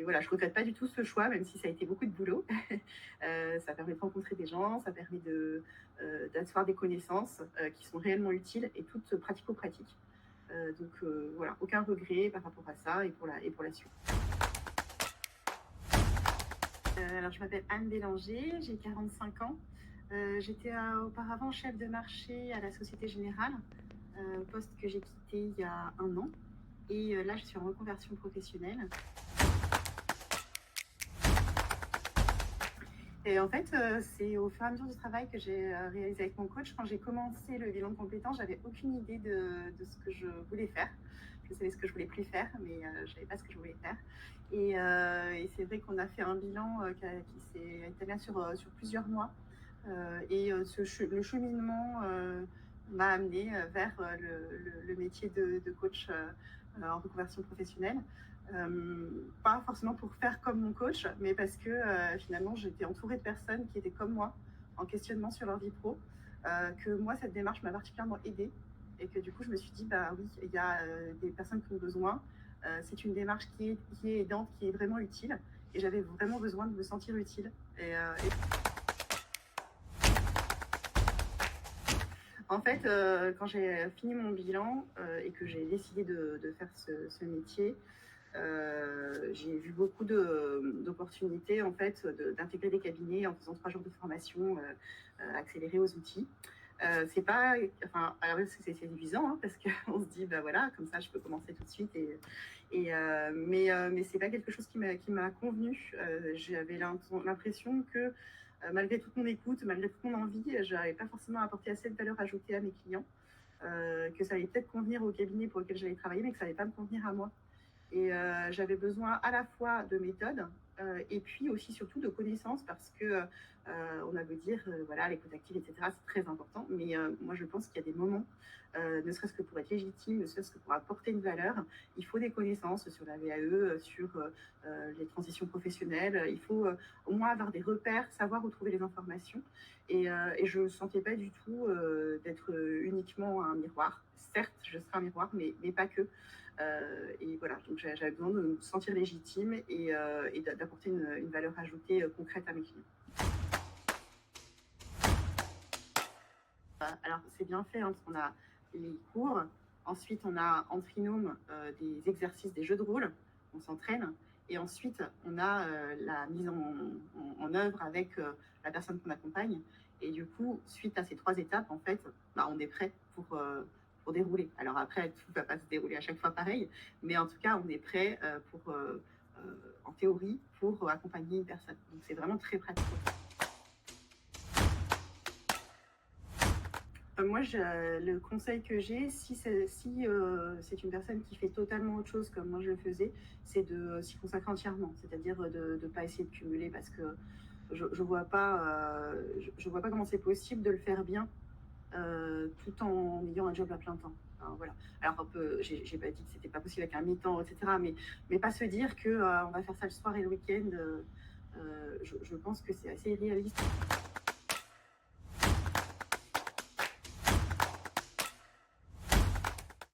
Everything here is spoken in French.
voilà, je regrette pas du tout ce choix, même si ça a été beaucoup de boulot. Ça permet de rencontrer des gens, ça permet d'asseoir des connaissances qui sont réellement utiles et toutes pratico-pratiques. Voilà, aucun regret par rapport à ça et pour la suite. Alors, je m'appelle Anne Bélanger, j'ai 45 ans. J'étais auparavant chef de marché à la Société Générale, poste que j'ai quitté il y a 1 an. Et là, je suis en reconversion professionnelle. Et en fait, c'est au fur et à mesure du travail que j'ai réalisé avec mon coach. Quand j'ai commencé le bilan de compétences, j'avais aucune idée de ce que je voulais faire. Je savais ce que je voulais plus faire, mais je savais pas ce que je voulais faire. Et c'est vrai qu'on a fait un bilan qui s'est étalé sur plusieurs mois. Le cheminement m'a amené vers le métier de coach en reconversion professionnelle. Pas forcément pour faire comme mon coach, mais parce que finalement j'étais entourée de personnes qui étaient comme moi, en questionnement sur leur vie pro, que moi cette démarche m'a particulièrement aidée et que du coup je me suis dit bah oui, il y a des personnes qui ont besoin. C'est une démarche qui est aidante, qui est vraiment utile, et j'avais vraiment besoin de me sentir utile. En fait, quand j'ai fini mon bilan et que j'ai décidé de faire ce métier, j'ai vu beaucoup d'opportunités en fait d'intégrer des cabinets en faisant 3 jours de formation accélérée aux outils. C'est pas, enfin, alors c'est épuisant hein, parce qu'on se dit bah voilà, comme ça je peux commencer tout de suite mais c'est pas quelque chose qui m'a convenu. J'avais l'impression que malgré toute mon écoute, malgré toute mon envie, j'avais pas forcément apporté assez de valeur ajoutée à mes clients, que ça allait peut-être convenir au cabinet pour lequel j'allais travailler, mais que ça allait pas me convenir à moi. Et j'avais besoin à la fois de méthode et puis aussi surtout de connaissances parce que on a beau dire voilà l'écoute active etc c'est très important, mais moi je pense qu'il y a des moments ne serait-ce que pour être légitime, ne serait-ce que pour apporter une valeur, il faut des connaissances sur la VAE, sur les transitions professionnelles, il faut au moins avoir des repères, savoir où trouver les informations et je ne sentais pas du tout d'être uniquement un miroir. Certes je serai un miroir mais pas que. Et voilà, donc j'avais besoin de me sentir légitime et d'apporter une valeur ajoutée concrète à mes clients. Alors c'est bien fait hein, parce qu'on a les cours, ensuite on a en trinôme des exercices, des jeux de rôle, on s'entraîne, et ensuite on a la mise en œuvre avec la personne qu'on accompagne. Et du coup, suite à ces 3 étapes, en fait, bah, on est prêt pour dérouler. Alors après, tout ne va pas se dérouler à chaque fois pareil, mais en tout cas, on est prêt en théorie, pour accompagner une personne. Donc c'est vraiment très pratique. Moi, le conseil que j'ai, si c'est une personne qui fait totalement autre chose comme moi je le faisais, c'est de s'y consacrer entièrement, c'est-à-dire de ne pas essayer de cumuler parce que je vois pas, je vois pas comment c'est possible de le faire bien tout en ayant un job à plein temps. Alors, voilà. Alors j'ai pas dit que c'était pas possible avec un mi-temps, etc. Mais pas se dire que on va faire ça le soir et le week-end. Je pense que c'est assez irréaliste.